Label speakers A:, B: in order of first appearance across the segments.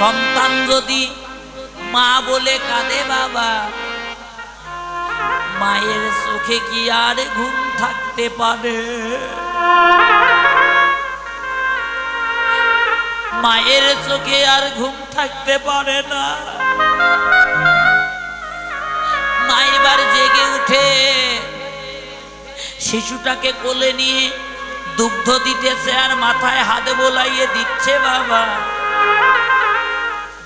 A: সন্তান যদি মা বলে কাঁদে বাবা, মায়ের চোখে কি আর ঘুম থাকতে পারে? মায়ের চোখে আর ঘুম থাকতে পারে না। মা এবার জেগে উঠে শিশুটাকে কোলে নিয়ে দুগ্ধ দিতেছে আর মাথায় হাত বোলাইয়ে দিচ্ছে বাবা।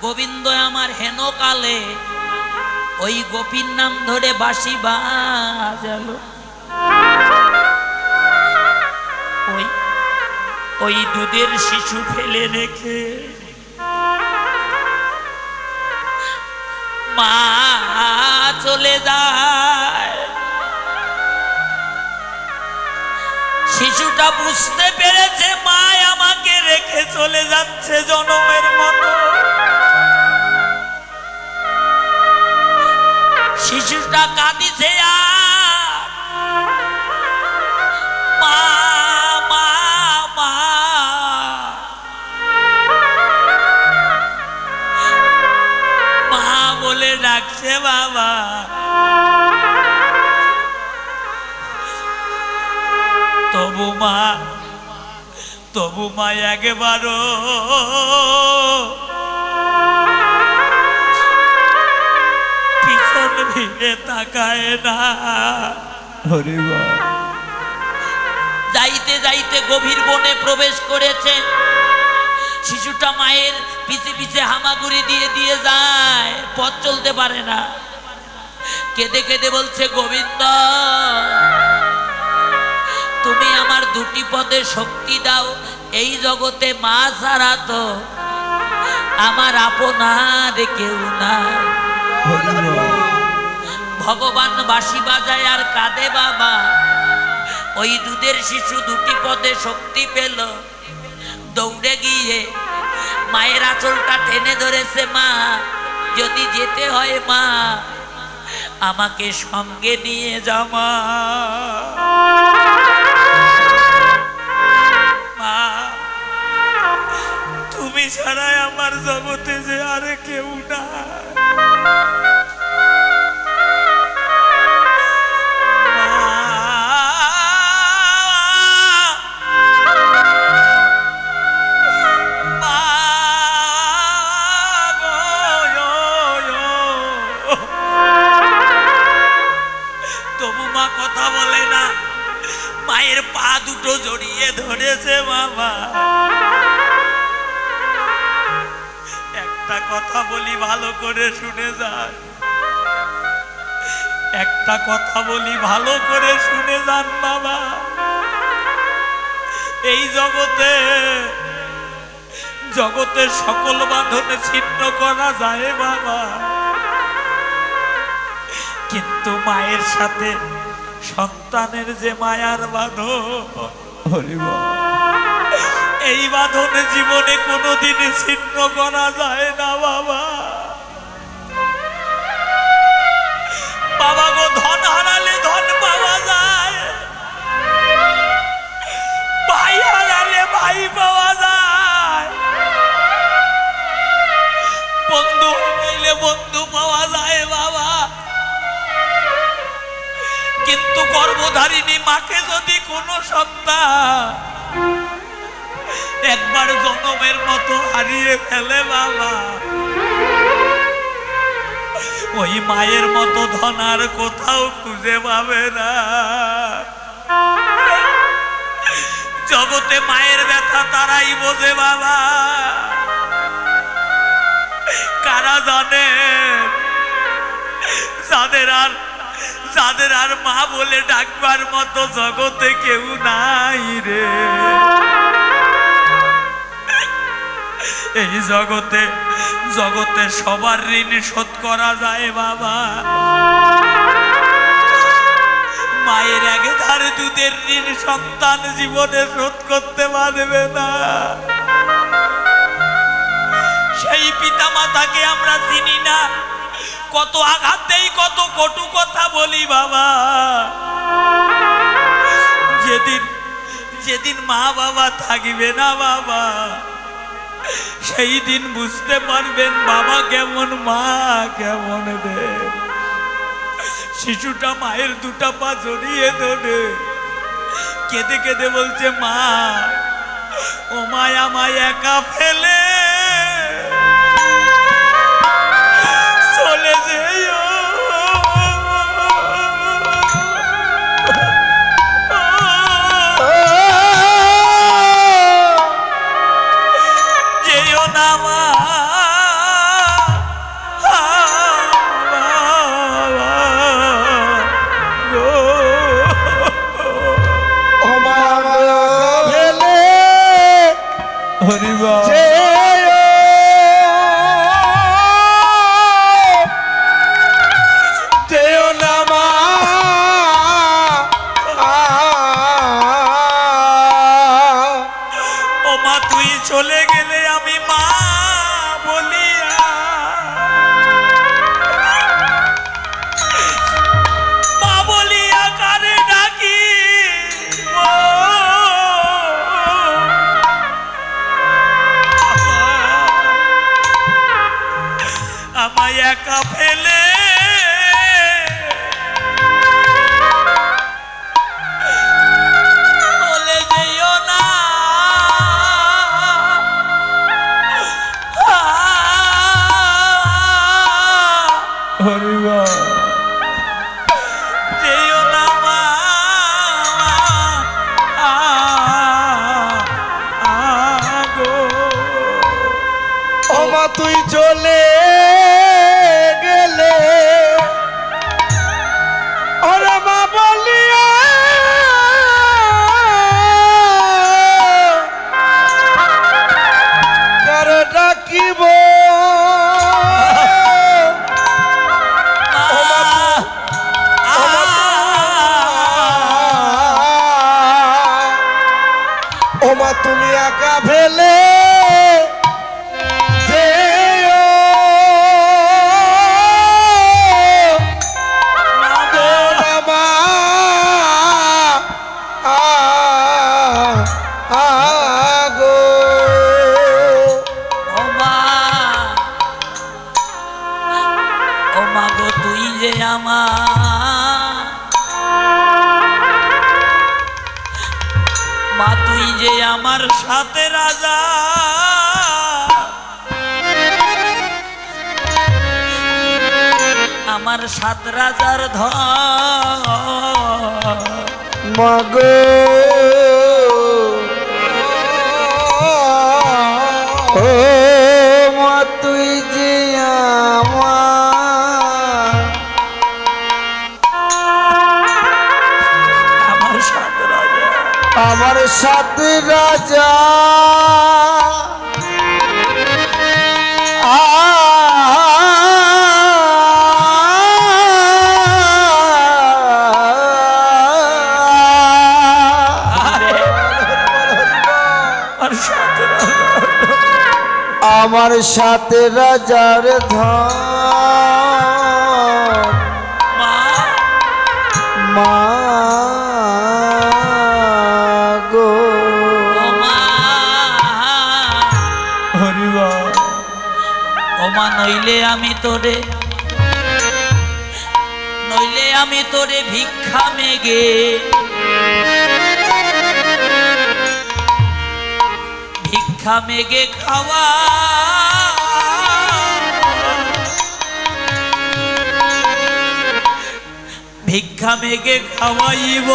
A: গোবিন্দ আমার হেন কালে ওই গোপীর নাম ধরে বাঁশি বাজালো। ওই দুধের শিশু ফেলে রেখে মা চলে যায়। শিশুটা বুঝতে পেরেছে মা আমাকে রেখে চলে যাচ্ছে জনমের মতো। শিশুটা কাঁদিছে মা মা মা। মা বলে ডাকছে বাবা। তবু মা একবারও পিছন ফিরে তাকায় না। যাইতে যাইতে গভীর বনে প্রবেশ করেছে। শিশুটা মায়ের পিছে পিছে হামাগুড়ি দিয়ে দিয়ে যায়, পথ চলতে পারে না। কেঁদে কেঁদে বলছে, গোবিন্দ তুমি আমার দুটি পদে শক্তি দাও। এই জগতে মা ছাড়া তো আমার আপনার কেউ নাই। ভগবান বাঁশি বাজায় আর কাঁদে বাবা। ওই দুধের শিশু দুটি পদে শক্তি পেল, দৌড়ে গিয়ে মায়ের আঁচলটা টেনে ধরেছে। মা যদি যেতে হয় মা আমাকে সঙ্গে নিয়ে যাও। মা তুমি ছাড়াই আমার জগতে যে আর কেউ না। কথা বলে না। মায়ের পা দুটো জড়িয়ে ধরেছে বাবা। একটা কথা বলি ভালো করে শুনে যান। একটা কথা বলি ভালো করে শুনে যান বাবা। এই জগতে সকল বাঁধন ছিন্ন করা যায় বাবা, কিন্তু মায়ের সাথে সন্তানের যে মায়ার বাঁধন, এই বাঁধন জীবনে কোনোদিন ছিন্ন করা যায় না বাবা। বাবা গো, ধন হারালে ধন পাওয়া যায়, ভাই হারালে ভাই পাওয়া যায়, বন্ধু হারাইলে বন্ধু পাওয়া যায় বাবা। কিন্তু গর্ভধারিণী মাকে যদি কোনো সন্তান একবার জনমের মতো হারিয়ে ফেলে বাবা, ওই মায়ের মতো ধন আর কোথাও খুঁজে পাবে না। জগতে মায়ের ব্যথা তারাই বোঝে বাবা। কারা জানে? যাদের আর মা বলে ডাকবার মতো জগতে কেউ নাই রে। এই জগতে সবার ঋণ শোধ করা যায় বাবা। মায়ের এক ধার দুধের ঋণ সন্তান জীবনে শোধ করতে পারবে না। সেই পিতা মাতাকে আমরা চিনি না, কত আঘাত দেই, কত কটু কথা বলি বাবা। যেদিন মা বাবা থাকবে না বাবা, সেই দিন বুঝতে পারবেন বাবা কেমন মা কেমন রে। শিশুটা মায়ের দুটা পা জড়িয়ে ধরে কেঁদে কেঁদে বলছে, মা ও মায় আমায় একা ফেলে চলে যেও। যেও না মা, চলে গেলে আমি মা বলিয়া মা বলিয়া কারে ডাকি, আমায় একা ফেলে চলে যেও না। যেও না মা গো।
B: ও মা তুই চলে গেলে ওরে মা বলিয়া কারে ডাকিব। ও মা তুমি একা ফেলে
A: মা তুই যে আমার সাথে রাজা, আমার সাত রাজার ধন।
B: মাগো ও মা তুই যে
A: আমার সাত রাজা,
B: আমার সাথে রাজা আমার সাথে রাজার ধন। মা গো
A: ওমা নইলে আমি তোরে ভিক্ষা মেগে খাওয়া, ভিক্ষা মেগে খাওয়াইব।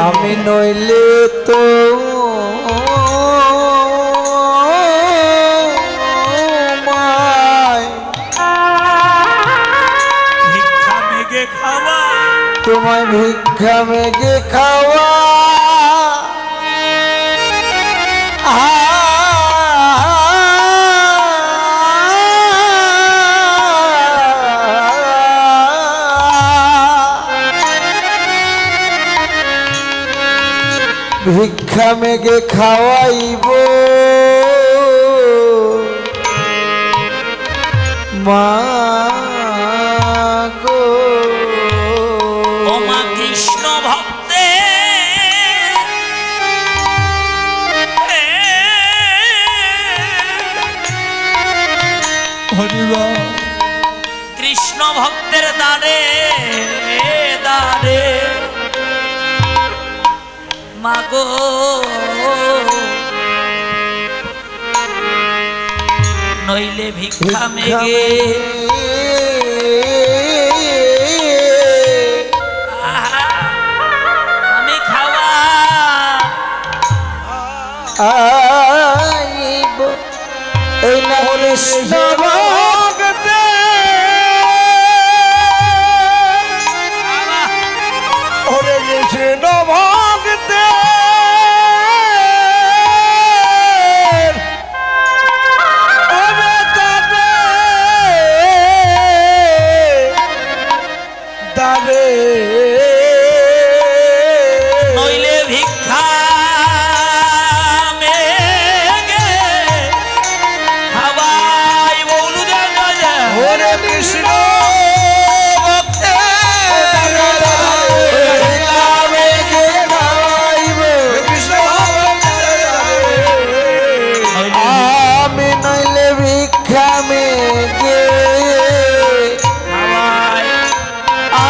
B: আমি নইলে তো
A: ভিক্ষা মেগে খাওয়া,
B: তোমায় ভিক্ষা মেগে খাওয়া। ভিক্ষা মেগে খাওয়াইব মা গো।
A: কৃষ্ণ ভক্তে কৃষ্ণ ভক্তের দ্বারে দ্বারে মাগো নইলে ভিক্ষা মেগে আমি খাওয়া
B: আইব এই না কৃষ্ণ ভক্তে ওরে কৃষ্ণ ভক্তে
A: নইলে ভিক্ষা মেগে খাওয়াই বলু
B: ওরে কৃষ্ণ আমি নইলে ভিক্ষা মেগে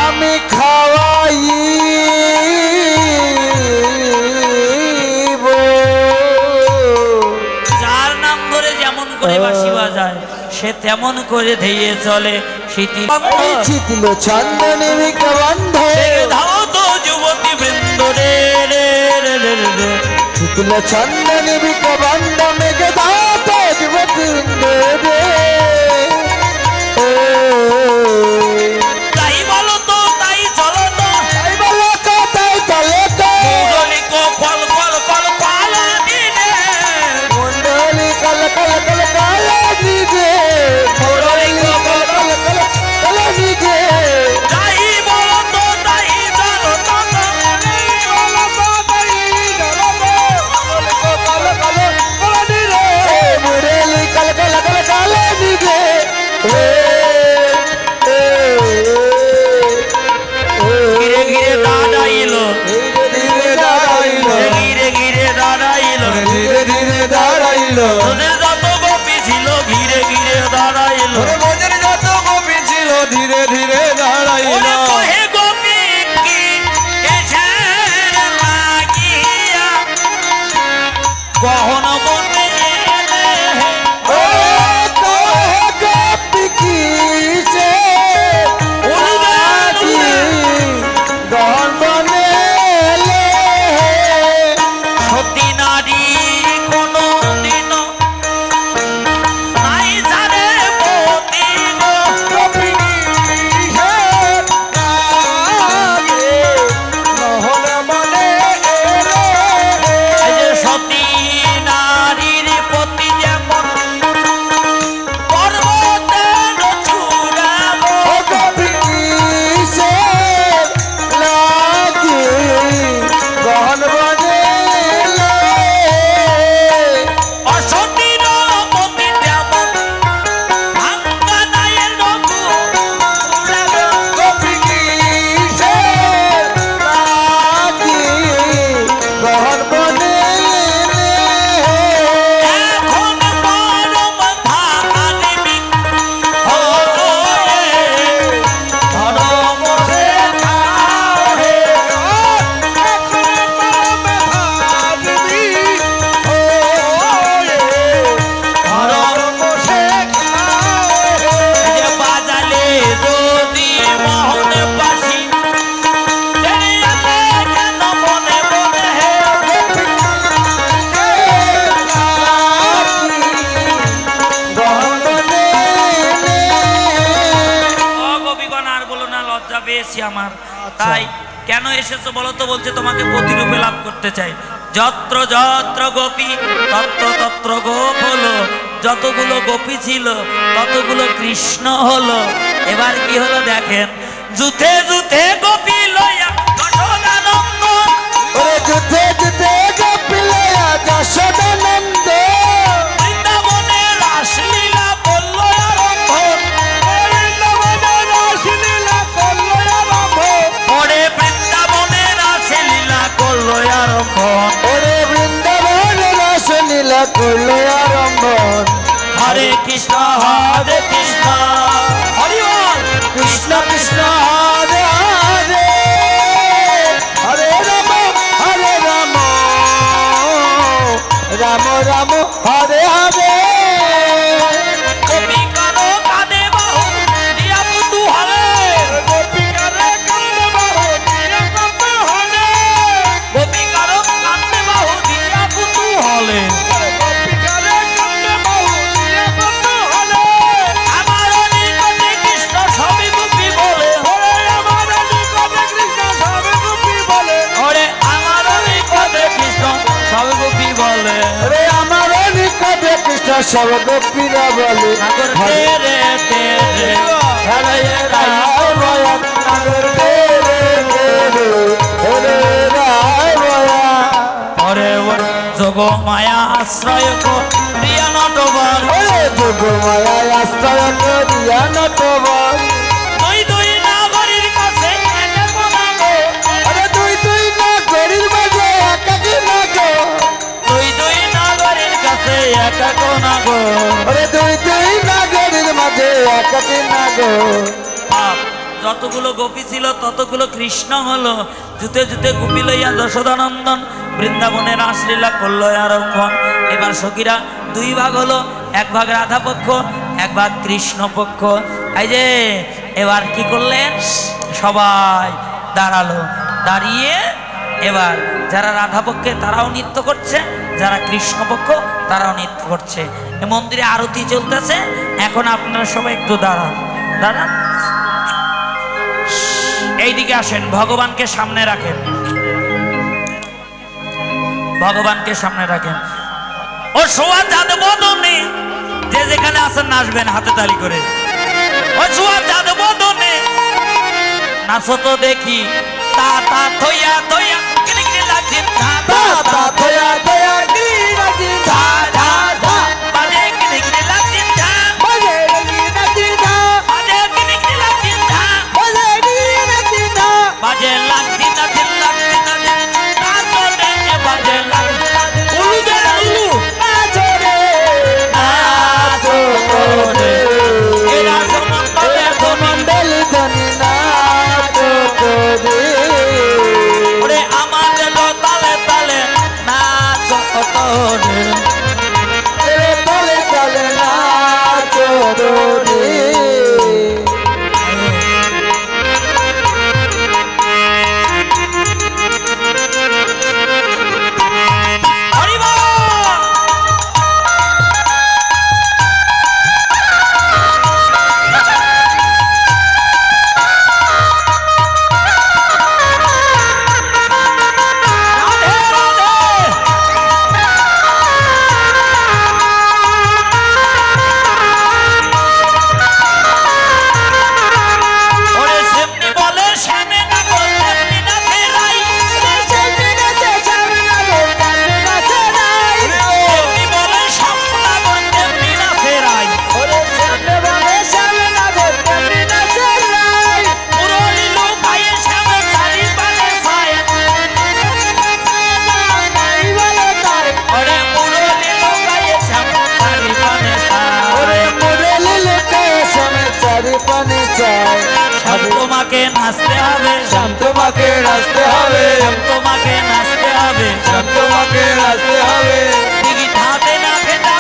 B: আমি খাওয়াই
A: যার নাম ধরে যেমন করে বাঁশি বাজায় সে তেমন করে ধেয়ে চলে
B: শীতল চন্দনে বন্ধ
A: ধাও তো যুবতী বৃন্দ রে রে রে রে রে
B: শীতল চন্দনে বন্ধ মেঘে ধাত যুবতী রে
A: তাই বলো তো তাই চলো তো
B: তাই বলো তো তাই চলে তো
A: মুরলি কো কল কল কল পালানি রে
B: মন্ডলী কল কল কল কল নিজে মুরলী কল কল কল কল নিজে
A: তাই বলো তো তাই চলো তো
B: মুরলী কল কল কল কল নিজে
A: ঘিরে ঘিরে দাঁড়াইলো
B: ধীরে দাঁড়াইল
A: ঘিরে ঘিরে দাঁড়াইলো
B: ধীরে ধীরে দাঁড়াইল
A: তোদের যত গোপী ছিল ঘিরে ঘিরে দাঁড়াইলো
B: মনের যত গোপী ছিল ধীরে ধীরে দাঁড়াইল
A: ওরে কহে গোপী কি এসের লাগিয়া গহন বনে
B: ও কহে গোপী কিসে লাগি গহন বনেলে
A: সতী নারী কোনো দিন নাই জানে পতি গো
B: গোপী কিসে লাগে গহন বনেলে
A: এই যে সতী নারীর পতি যেমন পর্বতের চূড়াবো
B: ও গোপী কিসে লাগি গহন বনেলে
A: অসতীর পতি যেমন ভাঙ্গা দায়ের রঘু উড়াবো
B: গোপী কিসে লাগি গহন বনেলে
A: এখন পরম ধার্মিক হলো
B: ধর্ম শেখাও হে এখন পরম ধার্মিক হয়ে ধর্ম শেখাও হে
A: যে বাজালে যদি মোহন বাসি কেন মনে মনে হে
B: গহন বনেলে
A: অগবিগণ আর বলো না, লজ্জা পেয়েছি আমার। তাই কেন এসেছো বলো তো? বলছে তোমাকে প্রতিরূপে লাভ করতে চাই। যত্র যত্র গোপী তত্র তত্র গোপ হলো। যতগুলো গোপী ছিল ততগুলো কৃষ্ণ হলো। এবার কি হলো দেখেন, যুথে যুথে গোপী লইয়া যশোদানন্দ
B: ওরে যুদ্ধে যুদ্ধে গোপিলে যশোদানন্দ
A: বৃন্দাবনে রাসলীলা বলল আরম্ভ।
B: বৃন্দাবনে রাসলীলা করল আরম্ভ
A: ওরে বৃন্দাবনে
B: করলো আরম্ভন
A: হরে কৃষ্ণ হরে কৃষ্ণ হরি বল
B: কৃষ্ণ কৃষ্ণ হরে হরে হরে রাম রাম রাম হরে হরে
A: গোপী কারো কাঁধে বাহু দিয়া পুতু হলে
B: গোপিকারে কান্দে বাহু দিয়া কান্দে হলে
A: গোপী কারো কাঁধে বাহু দিয়া পুতু হলে
B: গোপিকারে কান্দে বাহু দিয়া কান্দে হলে
A: আমার নিকটে কৃষ্ণ সবই গোপী বলে
B: ওরে আমার নিকটে কৃষ্ণ সবে গোপী বলে
A: ওরে আমার নিকটে কৃষ্ণ সবই গোপী বলে
B: ওরে আমার নিকটে কৃষ্ণ সব গোপীরা বলে
A: নাগর তেরে তেরে
B: হরে রাম নাগর তেরে তেরে হরে রাম
A: ওরে ওরে যোগ মায়া আশ্রয় প্রিয়া নটবর
B: ওরে যোগ মায়া আশ্রয় করিয়া নটবর
A: দুই দুই নাগরীর কাছে একে বলাবো
B: আরে তুই না গরির মাঝে একাকি না গো
A: দুই দুই নাগরীর কাছে একা কোনা গো
B: আরে তুই না গরির মাঝে একাকি না গো
A: বাপ, যতগুলো গোপী ছিল ততগুলো কৃষ্ণ হলো জুতে জুতে গোপী লইয়া যশোদানন্দন বৃন্দাবনের রাসলীলা করলো আরম্ভন এবার সখীরা দুই ভাগ হলো এক ভাগ রাধা পক্ষ এক ভাগ কৃষ্ণ পক্ষ এই যে এবার কি করলেন সবাই দাঁড়ালো দাঁড়িয়ে এবার যারা রাধা পক্ষে তারাও নৃত্য করছে যারা কৃষ্ণ পক্ষ তারাও নৃত্য করছে এই মন্দিরে আরতি চলতেছে এখন আপনারা সবাই একটু দাঁড়ান দাঁড়ান এইদিকে আসেন ভগবানকে সামনে রাখেন ভগবানকে সামনে রাখেন ও সোয়া চাঁদ বদনে যে যেখানে আছেন নাচবেন হাতে তালি করে ও সোয়া চাঁদ বদনে নাচো তো দেখি তা তা থইয়া থইয়া কিনে কিনে লাগছে তা তা
B: তা থয়া থয়া নিরাজি ধা ধা ধা
A: বাজে কিনে কিনে লাগছে তা
B: বাজে নিরাজি ধা
A: বাজে কিনে কিনে লাগছে তা
B: বাজে নিরাজি ধা
A: বাজে লাগছে না দিল লাগছে না নাচো রে বাজে লাগছে উলু দে উলু
B: নাচো রে নাচো রে
A: এরা সমন্তলে
B: মন্ডলী ধনি নাচো রে
A: ওরে আমাদের তালে তালে নাচো রে
B: রে তলে তলে নাচো রে
A: হরি বল রাধে রাধে ওরে সেমনি বলে শ্যামে না বলে তেমনি না ফেরাই সেমনি বলে শ্যাম না বলে তেমনি না ফেরাই মুরলি লুকায়ে শ্যামে চারি পানে ছায় ওরে মুরলি লুকায়ে শ্যাম চারি পানে ছায় তোমাকে নাচতে হবে
B: তোমাকে রাখতে হবে
A: তোমাকে নাচতে হবে
B: তোমাকে রাখতে হবে
A: দিদি ধাতে না ফেটা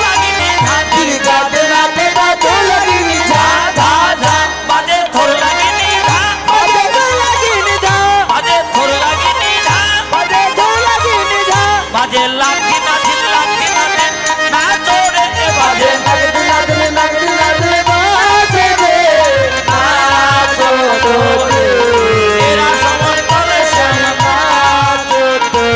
A: লাগিনি ধাতে
B: তিনি গাতে না পেটা তো লাগিনি ঝা ধা ধা
A: বাজে থোর লাগিনি ধা
B: বাজে তো লাগিনি ধা
A: বাজে থোর লাগিনি ধা
B: বাজে তো লাগিনি ধা
A: বাজে লাগি না দিল লাগি না দে না তোরে বাজে
B: নাগদি নাগদি নাগদি নাগদি বাজে রে নাচো রে
A: এরা সমন্তলে শ্যাম
B: নাচো রে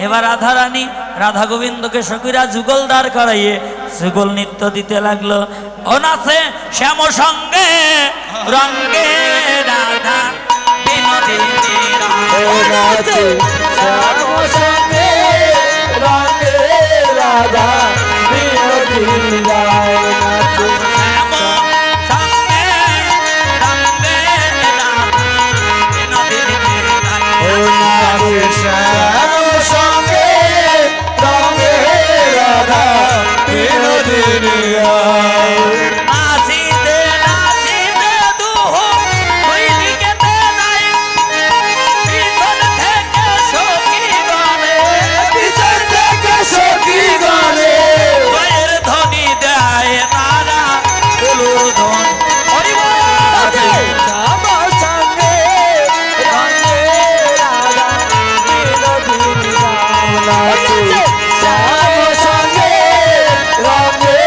A: এবার রাধা রানী রাধা গোবিন্দকে সখীরা যুগল দাঁড় করাইয়ে যুগল নৃত্য দিতে লাগলো। ও নাচে শ্যাম সঙ্গে রঙ্গে রাধা বিনোদিনী
B: ও নাচে শ্যাম সঙ্গে রঙে রাধা বিনোদিনী রায় নাচে
A: শ্যাম সঙ্গে রঙ্গে রাধা বিনোদিনী
B: ও নাচে শ্যাম সঙ্গে রঙে রাধা বিনোদিনী রায়
A: নাচিতে নাচিতে দুহ ওই দিকেতে যাই পিছন থেকে সখী গলে
B: পিছন থেকে সখী গানে
A: জয়ের ধ্বনি দেয় তারা ফুলুর ধ্বনি হরি বল।
B: নাচে শ্যাম সঙ্গে রঙে রাধা বিনোদিনী রায় নাচে শ্যাম সঙ্গে রঙে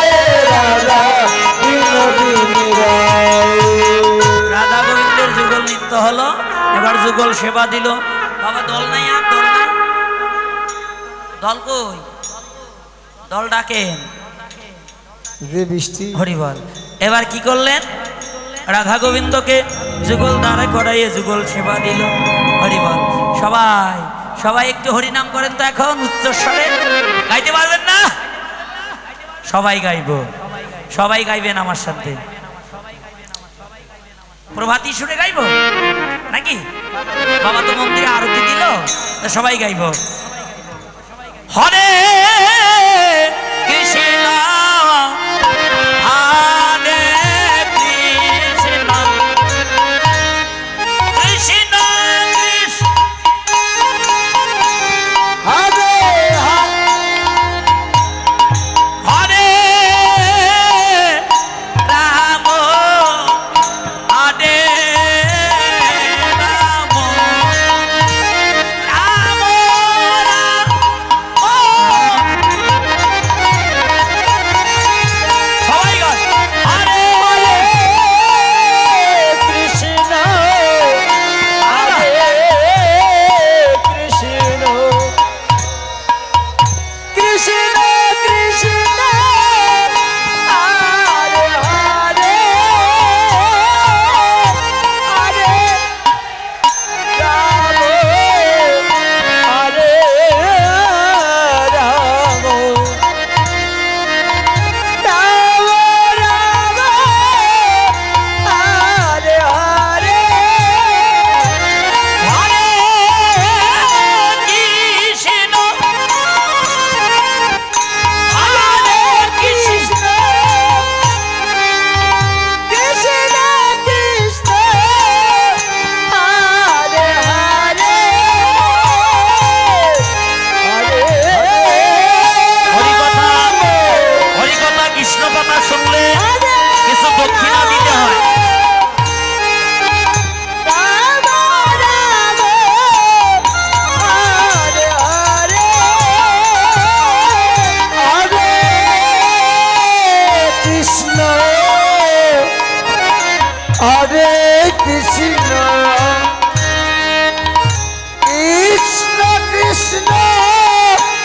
B: রাধা বিনোদিনী রায়
A: রাধা গোবিন্দের যুগল নৃত্য হলো। এবার যুগল সেবা দিল। বাবা দল নাই, আর দল নাই, দল কই? দল ডাকেন।
B: যে বৃষ্টি
A: হরিবল। এবার কি করলেন? রাধা গোবিন্দকে যুগল দাঁড়ে করাইয়ে যুগল সেবা দিল। হরিবল। সবাই সবাই একটু হরিনাম করেন তো এখন উচ্চস্বরে। গাইতে পারবেন না? সবাই গাইব, সবাই গাইবেন আমার সাথে। প্রভাতী সুরে গাইব নাকি? বাবা তো মন্দিরে আরতি দিল, তো সবাই গাইব। হরে কৃষ্ণ হরে কৃষ্ণ কৃষ্ণ কৃষ্ণ
B: হারে
A: হরে রাম হরে রাম রাম সবাই গান। হরে
B: কৃষ্ণ হরে কৃষ্ণ কৃষ্ণ কৃষ্ণ হরে হরে হরে রাম হরে রাম রাম রাম হরে হরে
A: হরে কৃষ্ণ হরে কৃষ্ণ
B: কৃষ্ণ কৃষ্ণ হরে হরে হরে
A: হরিকথা হরিকথা কৃষ্ণ কথা শুনতে